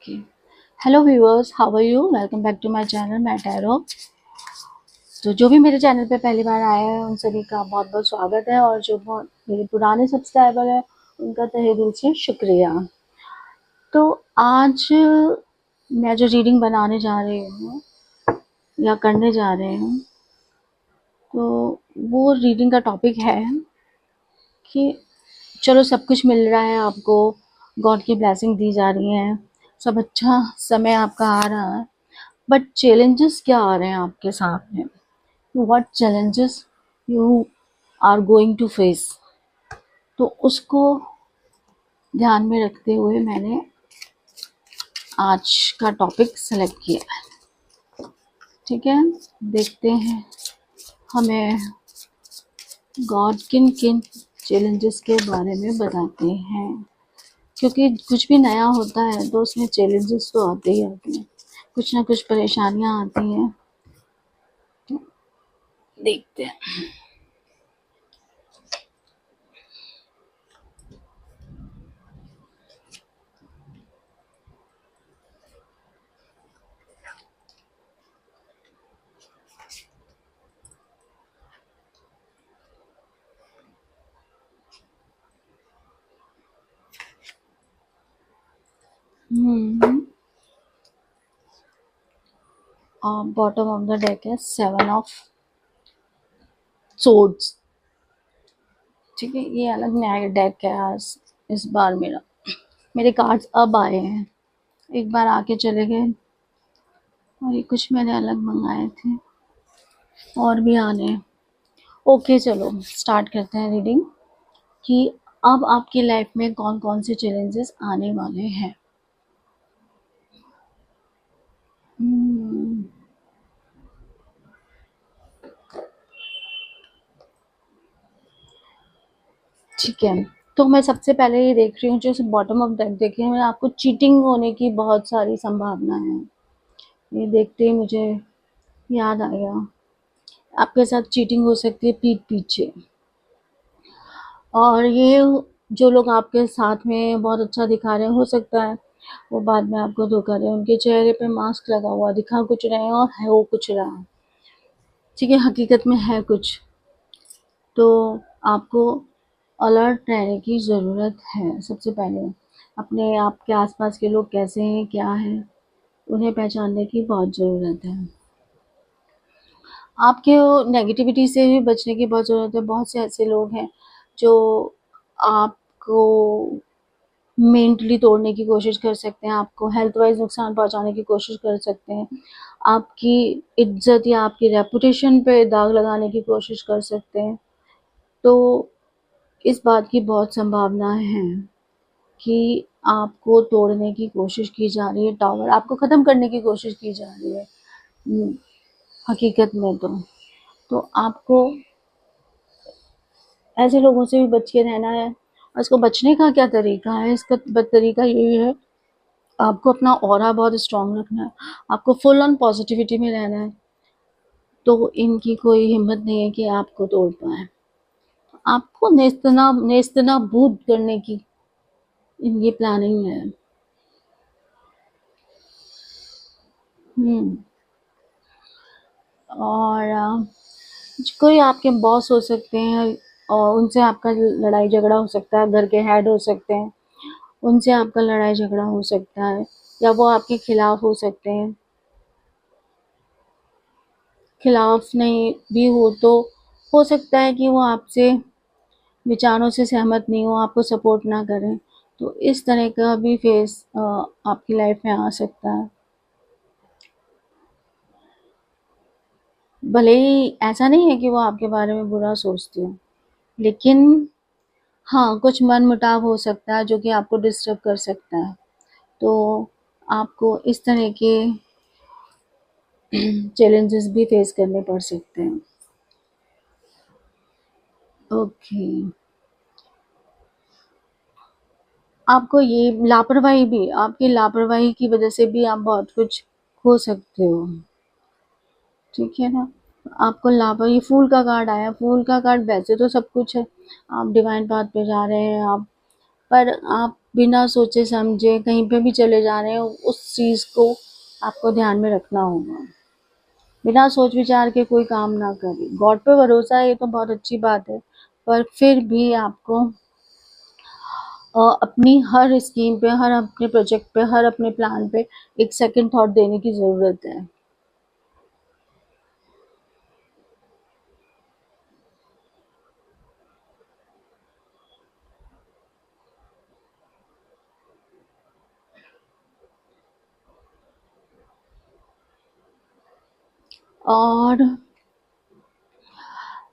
Okay. Hello viewers, how are you? Welcome back to my channel मैं tarot. तो जो भी मेरे चैनल पे पहली बार आए हैं उन सभी का बहुत बहुत स्वागत है, और जो बहुत मेरे पुराने सब्सक्राइबर हैं उनका तहे दिल से शुक्रिया। तो आज मैं जो रीडिंग बनाने जा रही हूँ या करने जा रहे हूँ, तो वो रीडिंग का टॉपिक है कि चलो सब कुछ मिल रहा है आपको, गॉड की ब्लेसिंग दी जा रही है, सब अच्छा समय आपका आ रहा है, बट चैलेंजेस क्या आ रहे हैं आपके सामने? What challenges you are going to face? तो उसको ध्यान में रखते हुए मैंने आज का टॉपिक सेलेक्ट किया है। ठीक है, देखते हैं हमें गॉड किन किन चैलेंजेस के बारे में बताते हैं, क्योंकि कुछ भी नया होता है तो उसमें चैलेंजेस तो आते ही आते हैं, कुछ ना कुछ परेशानियां आती हैं। तो देखते हैं। बॉटम ऑफ द डेक है 7 ऑफ सोर्ड्स। ठीक है, ये अलग नया डेक है आज इस बार। मेरे कार्ड्स अब आए हैं, एक बार आके चले गए, और ये कुछ मैंने अलग मंगाए थे और भी आने हैं। ओके, चलो स्टार्ट करते हैं रीडिंग कि अब आपकी लाइफ में कौन कौन से चैलेंजेस आने वाले हैं। हम्म, ठीक है, तो मैं सबसे पहले ये देख रही हूँ, जो बॉटम ऑफ डेक देखे मैंने, आपको चीटिंग होने की बहुत सारी संभावना है। ये देखते ही मुझे याद आया, आपके साथ चीटिंग हो सकती है पीठ पीछे। और ये जो लोग आपके साथ में बहुत अच्छा दिखा रहे हैं, हो सकता है वो बाद में आपको धोखा दें। उनके चेहरे पे मास्क लगा हुआ, दिखा कुछ रहे हैं और है वो कुछ रहा। ठीक है, हकीकत में है कुछ। तो आपको अलर्ट रहने की ज़रूरत है। सबसे पहले अपने आपके आसपास के लोग कैसे हैं, क्या है, उन्हें पहचानने की बहुत ज़रूरत है। आपके नेगेटिविटी से भी बचने की बहुत ज़रूरत है। बहुत से ऐसे लोग हैं जो आपको मेंटली तोड़ने की कोशिश कर सकते हैं, आपको हेल्थ वाइज नुकसान पहुंचाने की कोशिश कर सकते हैं, आपकी इज्जत या आपकी रेपुटेशन पे दाग लगाने की कोशिश कर सकते हैं। तो इस बात की बहुत संभावना है कि आपको तोड़ने की कोशिश की जा रही है, टावर आपको ख़त्म करने की कोशिश की जा रही है। हकीकत में तो आपको ऐसे लोगों से भी बच के रहना है। और इसको बचने का क्या तरीका है? इसका तरीका यही है, आपको अपना ऑरा बहुत स्ट्रांग रखना है, आपको फुल ऑन पॉजिटिविटी में रहना है। तो इनकी कोई हिम्मत नहीं है कि आपको तोड़ पाए। आपको नेस्तनाबूद करने की इनकी प्लानिंग है। हम्म और कोई आपके बॉस हो सकते हैं, और उनसे आपका लड़ाई झगड़ा हो सकता है। घर के हेड हो सकते हैं, उनसे आपका लड़ाई झगड़ा हो सकता है, या वो आपके खिलाफ हो सकते हैं। खिलाफ नहीं भी हो सकता है कि वो आपसे विचारों से सहमत नहीं हो, आपको सपोर्ट ना करें। तो इस तरह का भी फेस आपकी लाइफ में आ सकता है। भले ही ऐसा नहीं है कि वो आपके बारे में बुरा सोचते हो, लेकिन हाँ, कुछ मनमुटाव हो सकता है जो कि आपको डिस्टर्ब कर सकता है। तो आपको इस तरह के चैलेंजेस भी फेस करने पड़ सकते हैं। ओके, आपको ये आपकी लापरवाही की वजह से भी आप बहुत कुछ खो सकते हो। ठीक है ना? आपको लापरवाही, फूल का कार्ड आया। फूल का कार्ड वैसे तो सब कुछ है, आप डिवाइन पाथ पे जा रहे हैं, आप पर आप बिना सोचे समझे कहीं पे भी चले जा रहे हैं, उस चीज़ को आपको ध्यान में रखना होगा। बिना सोच विचार के कोई काम ना करें। गॉड पे भरोसा है, ये तो बहुत अच्छी बात है, पर फिर भी आपको अपनी हर स्कीम पे, हर अपने प्रोजेक्ट पे, हर अपने प्लान पे एक सेकंड थॉट देने की ज़रूरत है। और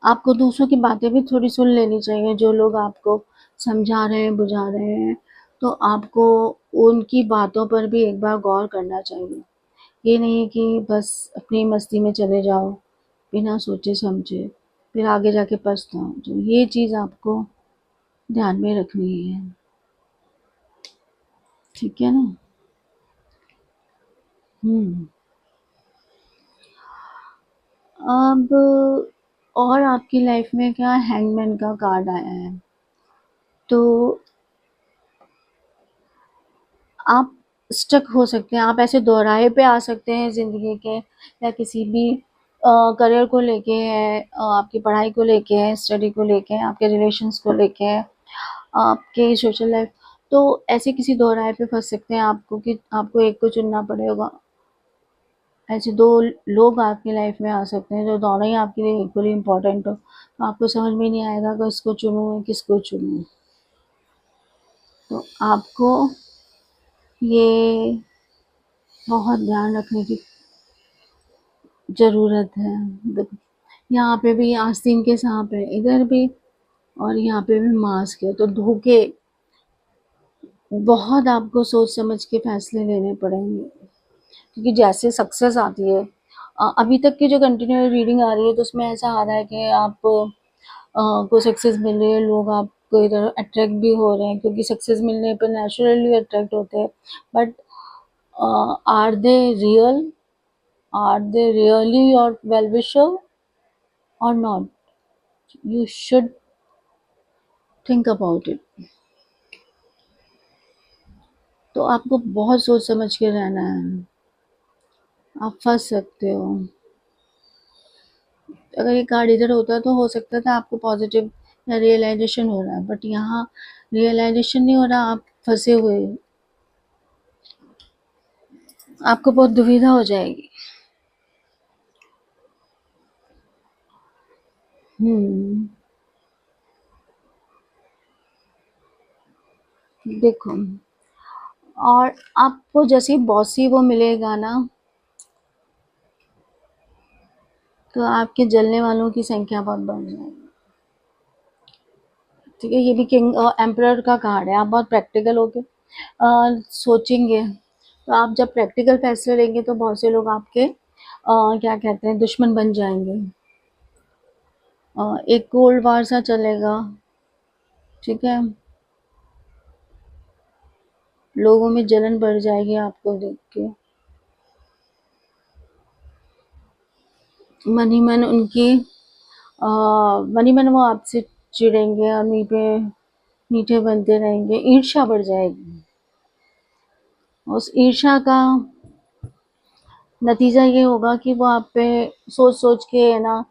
आपको दूसरों की बातें भी थोड़ी सुन लेनी चाहिए। जो लोग आपको समझा रहे हैं, बुझा रहे हैं, तो आपको उनकी बातों पर भी एक बार गौर करना चाहिए। ये नहीं कि बस अपनी मस्ती में चले जाओ बिना सोचे समझे, फिर आगे जाके पछताओ। तो ये चीज़ आपको ध्यान में रखनी है, ठीक है ना? हम्म। अब और आपकी लाइफ में क्या हैंगमैन का कार्ड आया है, तो आप स्टक हो सकते हैं, आप ऐसे दोराहे पे आ सकते हैं ज़िंदगी के, या किसी भी करियर को लेके है, आपकी पढ़ाई को लेके है, स्टडी को लेके है, आपके रिलेशंस को लेके है, आपके सोशल लाइफ। तो ऐसे किसी दोराहे पे फंस सकते हैं आपको कि आपको एक को चुनना पड़ेगा। ऐसे दो लोग आपकी लाइफ में आ सकते हैं जो दोनों ही आपके लिए इक्वली इम्पोर्टेंट हो, तो आपको समझ में नहीं आएगा कि इसको चुनूँ या किसको चुनूँ। तो आपको ये बहुत ध्यान रखने की ज़रूरत है। देखो, यहाँ पे भी आस्तीन के सांप है, इधर भी, और यहाँ पे भी मास्क है, तो धोखे बहुत आपको सोच समझ के फैसले लेने पड़ेंगे, क्योंकि जैसे सक्सेस आती है, अभी तक की जो कंटिन्यू रीडिंग आ रही है, तो उसमें ऐसा आ रहा है कि आप को सक्सेस मिल रही है, लोग आपको इधर अट्रैक्ट भी हो रहे हैं, क्योंकि सक्सेस मिलने पर नेचुरली अट्रैक्ट होते हैं। But are they real, are they really your well wisher or not? You should think about it। तो आपको बहुत सोच समझ के रहना है, आप फंस सकते हो। अगर ये कार्ड इधर होता तो हो सकता था आपको पॉजिटिव या रियलाइजेशन हो रहा है, बट यहाँ रियलाइजेशन नहीं हो रहा, आप फंसे हुए, आपको बहुत दुविधा हो जाएगी। देखो, और आपको जैसे ही बॉसी वो मिलेगा ना, तो आपके जलने वालों की संख्या बहुत बढ़ जाएगी। ठीक है, ये भी किंग एम्परर का कार्ड है। आप बहुत प्रैक्टिकल होके सोचेंगे, तो आप जब प्रैक्टिकल फैसले लेंगे तो बहुत से लोग आपके क्या कहते हैं, दुश्मन बन जाएंगे। एक कोल्ड वार सा चलेगा, ठीक है, लोगों में जलन बढ़ जाएगी आपको देख के, मन ही मन उनकी मन ही मन वो आपसे चिढ़ेंगे और मीठे बनते रहेंगे, ईर्ष्या बढ़ जाएगी। उस ईर्ष्या का नतीजा ये होगा कि वो आप पे सोच सोच के है ना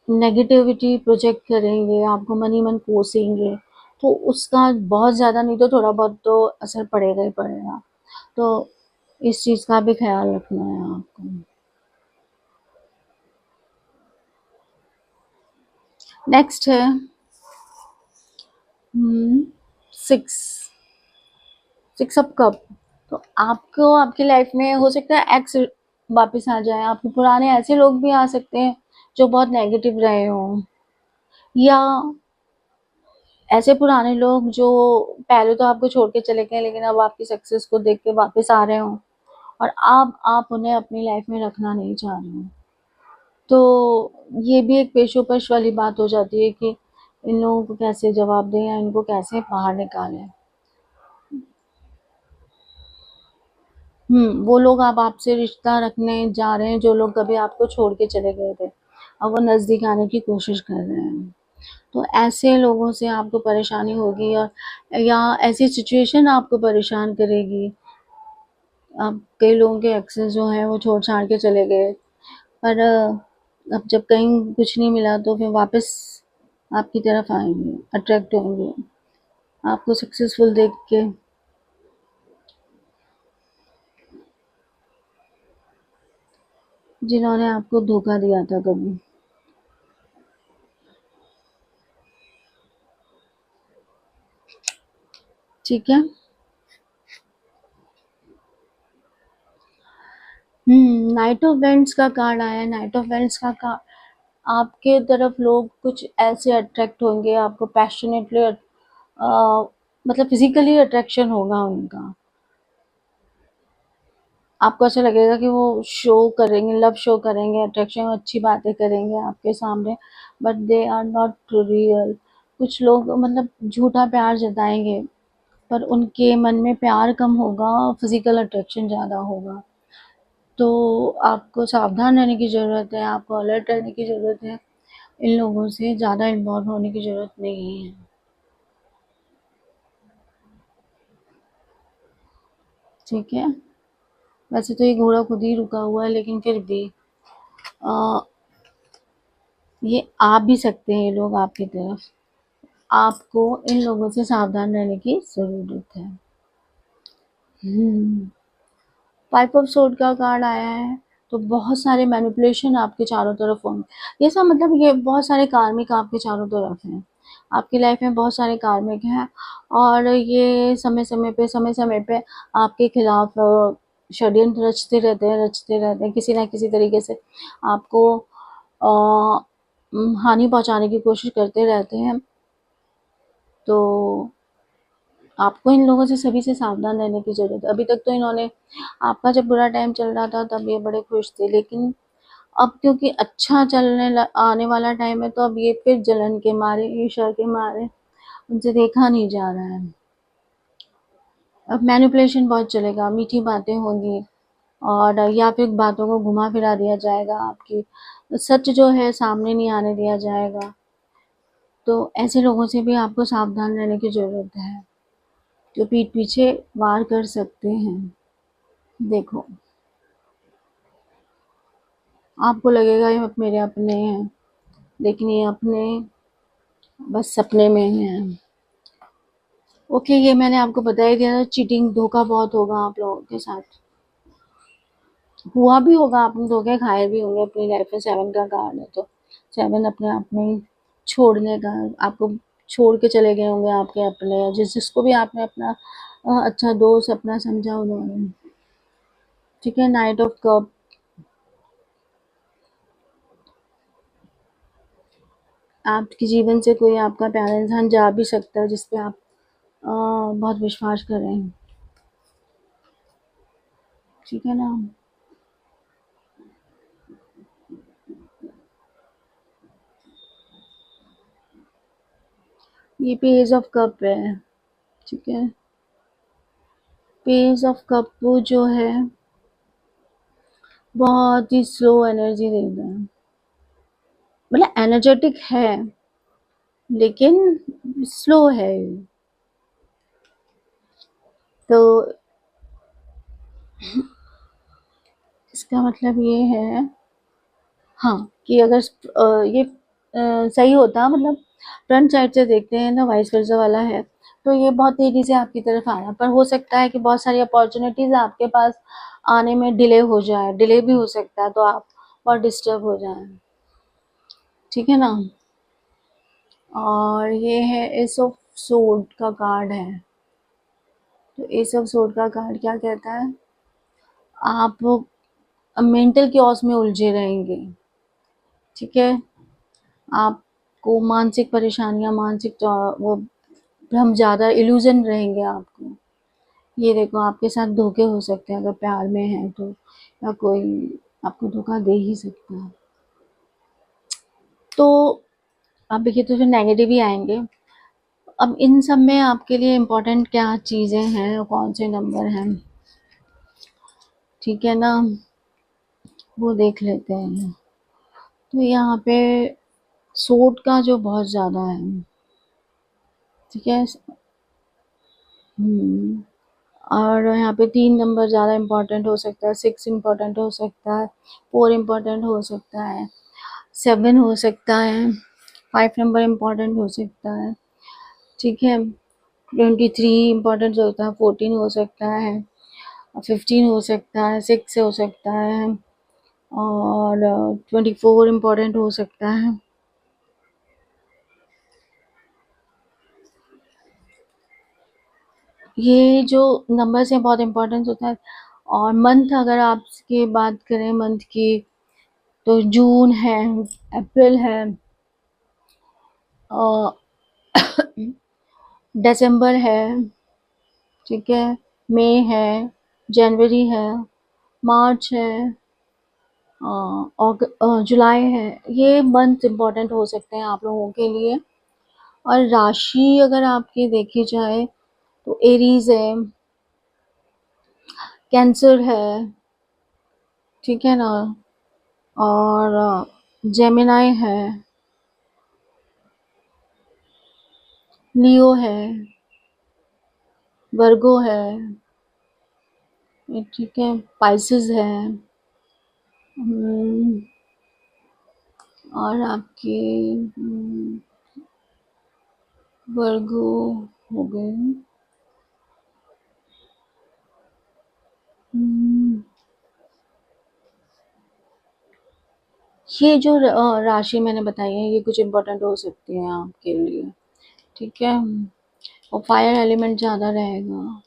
नेगेटिविटी प्रोजेक्ट करेंगे, आपको मन ही मन कोसेंगे, तो उसका बहुत ज़्यादा नहीं तो थोड़ा बहुत तो असर पड़ेगा ही पड़ेगा। तो इस चीज़ का भी ख्याल रखना है आपको। नेक्स्ट है सिक्स सिक्स ऑफ कप। तो आपको आपकी लाइफ में हो सकता है एक्स वापस आ जाए, आपके पुराने ऐसे लोग भी आ सकते हैं जो बहुत नेगेटिव रहे हों, या ऐसे पुराने लोग जो पहले तो आपको छोड़ के चले गए लेकिन अब आपकी सक्सेस को देख के वापस आ रहे हों, और आप उन्हें अपनी लाइफ में रखना नहीं चाह रहे हो। तो ये भी एक पेशोपेश वाली बात हो जाती है कि इन लोगों को कैसे जवाब दें या इनको कैसे बाहर निकालें। वो लोग अब आपसे रिश्ता रखने जा रहे हैं जो लोग कभी आपको छोड़ के चले गए थे, अब वो नज़दीक आने की कोशिश कर रहे हैं। तो ऐसे लोगों से आपको परेशानी होगी, और या ऐसी सिचुएशन आपको परेशान करेगी। अब कई लोगों के एक्सेस जो हैं वो छोड़ छाड़ के चले गए, पर अब जब कहीं कुछ नहीं मिला तो फिर वापस आपकी तरफ आएंगे, अट्रैक्ट होंगे आपको सक्सेसफुल देख के। जिन्होंने आपको धोखा दिया था कभी। ठीक है। नाइट ऑफ वेंट्स का कार्ड आया है। नाइट ऑफ वेंट्स का कार्ड, आपके तरफ लोग कुछ ऐसे अट्रैक्ट होंगे, आपको पैशनेटली मतलब फिजिकली अट्रैक्शन होगा उनका। आपको ऐसा लगेगा कि वो शो करेंगे, लव शो करेंगे, अट्रैक्शन, अच्छी बातें करेंगे आपके सामने, but they are not real. कुछ लोग मतलब झूठा प्यार जताएंगे, पर उनके मन में प्यार कम होगा, फिजिकल अट्रैक्शन ज़्यादा होगा। तो आपको सावधान रहने की ज़रूरत है, आपको अलर्ट रहने की ज़रूरत है। इन लोगों से ज़्यादा इन्वॉल्व होने की ज़रूरत नहीं है। ठीक है। वैसे तो ये घोड़ा खुद ही रुका हुआ है, लेकिन फिर भी आ, ये आ भी सकते हैं ये लोग आपकी तरफ। आपको इन लोगों से सावधान रहने की ज़रूरत है। हम्म। फाइव ऑफ सोर्ड का कार्ड आया है, तो बहुत सारे मैनिपुलेशन आपके चारों तरफ होंगे। ये सब मतलब ये बहुत सारे कार्मिक आपके चारों तरफ हैं। आपकी लाइफ में बहुत सारे कार्मिक हैं, और ये समय समय पे आपके खिलाफ षड्यंत्र रचते रहते हैं, किसी ना किसी तरीके से आपको हानि पहुंचाने की कोशिश करते रहते हैं। तो आपको इन लोगों से सभी से सावधान रहने की ज़रूरत है। अभी तक तो इन्होंने, आपका जब बुरा टाइम चल रहा था तब ये बड़े खुश थे, लेकिन अब क्योंकि अच्छा आने वाला टाइम है, तो अब ये फिर जलन के मारे, ईर्ष्या के मारे उनसे देखा नहीं जा रहा है। अब मैनिपुलेशन बहुत चलेगा, मीठी बातें होंगी, और या फिर बातों को घुमा फिरा दिया जाएगा, आपकी सच जो है सामने नहीं आने दिया जाएगा। तो ऐसे लोगों से भी आपको सावधान रहने की ज़रूरत है, जो पीठ पीछे वार कर सकते हैं। देखो, आपको लगेगा ये मेरे अपने हैं, लेकिन ये अपने बस सपने में हैं। ओके, ये मैंने आपको बता ही दिया था, चीटिंग, धोखा बहुत होगा आप लोगों के साथ, हुआ भी होगा, आपने धोखे खाए भी होंगे अपनी लाइफ में। सेवन का कार्ड है, तो सेवन अपने आप में ही छोड़ने का, आपको छोड़ के चले गए होंगे आपके अपने, जिसको भी आपने अपना अच्छा दोस्त अपना समझा उन्होंने। ठीक है। नाइट ऑफ कप, आपके जीवन से कोई आपका प्यारा इंसान जा भी सकता है, जिसपे आप बहुत विश्वास करें। ठीक है ना। ये पेज ऑफ कप है। ठीक है। पेज ऑफ कप जो है बहुत ही स्लो एनर्जी देता है, मतलब एनर्जेटिक है लेकिन स्लो है। तो इसका मतलब ये है, हाँ, कि अगर ये सही होता, मतलब फ्रंट साइड से देखते हैं ना, वाइस वर्सा वाला है, तो ये बहुत तेजी से आपकी तरफ आ रहा है, पर हो सकता है कि बहुत सारी अपॉर्चुनिटीज आपके पास आने में डिले हो जाए, डिले भी हो सकता है, तो आप बहुत डिस्टर्ब हो जाए। ठीक है ना। और ये है एस ऑफ सोर्ड का कार्ड है। तो एस ऑफ सोर्ड का कार्ड क्या कहता है, आप मेंटल क्योस में उलझे रहेंगे। ठीक है। आपको मानसिक परेशानियां, मानसिक वो भ्रम, ज़्यादा इल्यूजन रहेंगे आपको। ये देखो, आपके साथ धोखे हो सकते हैं अगर प्यार में है तो, या कोई आपको धोखा दे ही सकता है। तो अब ये तो फिर नेगेटिव ही आएंगे। अब इन सब में आपके लिए इम्पोर्टेंट क्या चीज़ें हैं, कौन से नंबर हैं, ठीक है ना, वो देख लेते हैं। तो यहाँ पे सूट का जो बहुत ज़्यादा है, ठीक है। और यहाँ पे 3 नंबर ज़्यादा इम्पोर्टेंट हो सकता है, 6 इम्पोर्टेंट हो सकता है, 4 इम्पोर्टेंट हो सकता है, 7 हो सकता है, 5 नंबर इम्पोर्टेंट हो सकता है, ठीक है। 23 इम्पोर्टेंट हो सकता है, 14 हो सकता है, 15 हो सकता है, 6 हो सकता है, और 24 इम्पोर्टेंट हो सकता है। ये जो नंबर्स हैं बहुत इम्पोर्टेंट होता है। और मंथ अगर आपकी बात करें मंथ की, तो जून है, अप्रैल है, दिसंबर है, ठीक है, मई है, जनवरी है, मार्च है, जुलाई है। ये मंथ इम्पोर्टेंट हो सकते हैं आप लोगों के लिए। और राशि अगर आपकी देखी जाए तो एरीज है, कैंसर है, ठीक है ना, और जेमिनाई है, लियो है, वर्गो है, ठीक है, पाइसेस है, हम्म, और आपकी वर्गो हो गए। ये जो राशि मैंने बताई है ये कुछ इम्पोर्टेंट हो सकती है आपके लिए, ठीक है। और फायर एलिमेंट ज़्यादा रहेगा,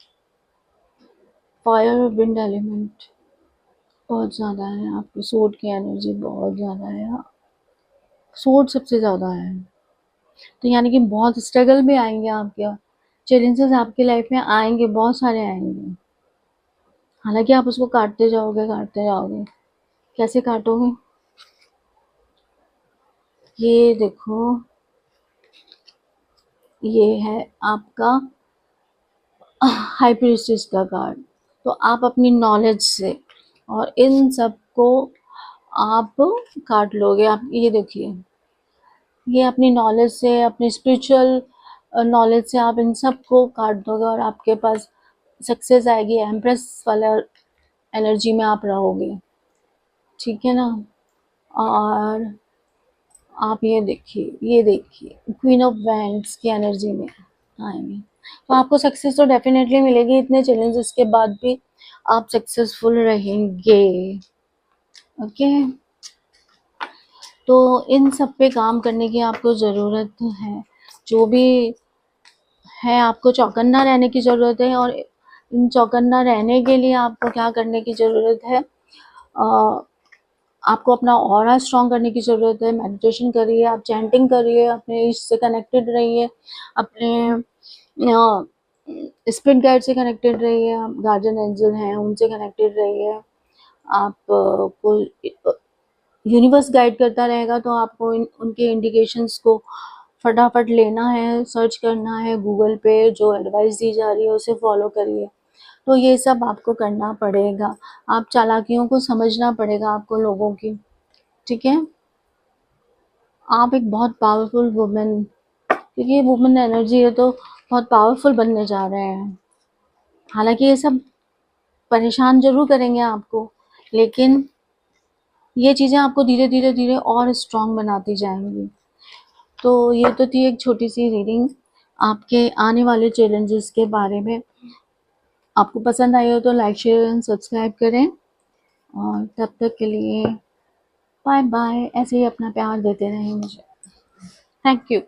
फायर और विंड एलिमेंट बहुत ज़्यादा है आपकी, सूट की एनर्जी बहुत ज़्यादा है, सूट सबसे ज़्यादा है। तो यानी कि बहुत स्ट्रगल भी आएंगे आपके, चैलेंजेस आपकी लाइफ में आएंगे, बहुत सारे आएंगे। हालांकि आप उसको काटते जाओगे काटते जाओगे। कैसे काटोगे? ये देखो, ये है आपका हाई प्रीस्टिस का कार्ड। तो आप अपनी नॉलेज से और इन सब को आप काट लोगे। आप ये देखिए, ये अपनी नॉलेज से, अपनी स्पिरिचुअल नॉलेज से आप इन सब को काट दोगे और आपके पास सक्सेस आएगी, एम्प्रेस वाला एनर्जी में आप रहोगे, ठीक है ना। और आप ये देखिए क्वीन ऑफ वैंड्स की एनर्जी में आएंगे। तो आपको सक्सेस तो डेफिनेटली मिलेगी, इतने चैलेंजेस के बाद भी आप सक्सेसफुल रहेंगे, ओके। तो इन सब पे काम करने की आपको ज़रूरत है, जो भी है आपको चौकन्ना रहने की ज़रूरत है। और इन चौकन्ना रहने के लिए आपको क्या करने की ज़रूरत है, आपको अपना ऑरा स्ट्रॉन्ग करने की ज़रूरत है। मेडिटेशन करिए, आप चैंटिंग करिए, अपने इष्ट से कनेक्टेड रहिए, अपने स्पिरिट गाइड से कनेक्टेड रहिए, आप गार्जियन एंजल हैं उनसे कनेक्टेड रहिए। आप को यूनिवर्स गाइड करता रहेगा, तो आपको उनके इंडिकेशंस को फटाफट लेना है, सर्च करना है गूगल पे, जो एडवाइस दी जा रही है उसे फॉलो करिए। तो ये सब आपको करना पड़ेगा, आप चालाकियों को समझना पड़ेगा आपको लोगों की, ठीक है। आप एक बहुत पावरफुल वुमेन, क्योंकि ये वुमेन एनर्जी है तो बहुत पावरफुल बनने जा रहे हैं। हालांकि ये सब परेशान जरूर करेंगे आपको, लेकिन ये चीज़ें आपको धीरे धीरे धीरे और स्ट्रांग बनाती जाएंगी। तो ये तो थी एक छोटी सी रीडिंग आपके आने वाले चैलेंजेस के बारे में। आपको पसंद आई हो तो लाइक शेयर एंड सब्सक्राइब करें, और तब तक के लिए बाय बाय। ऐसे ही अपना प्यार देते रहें मुझे। Thank you.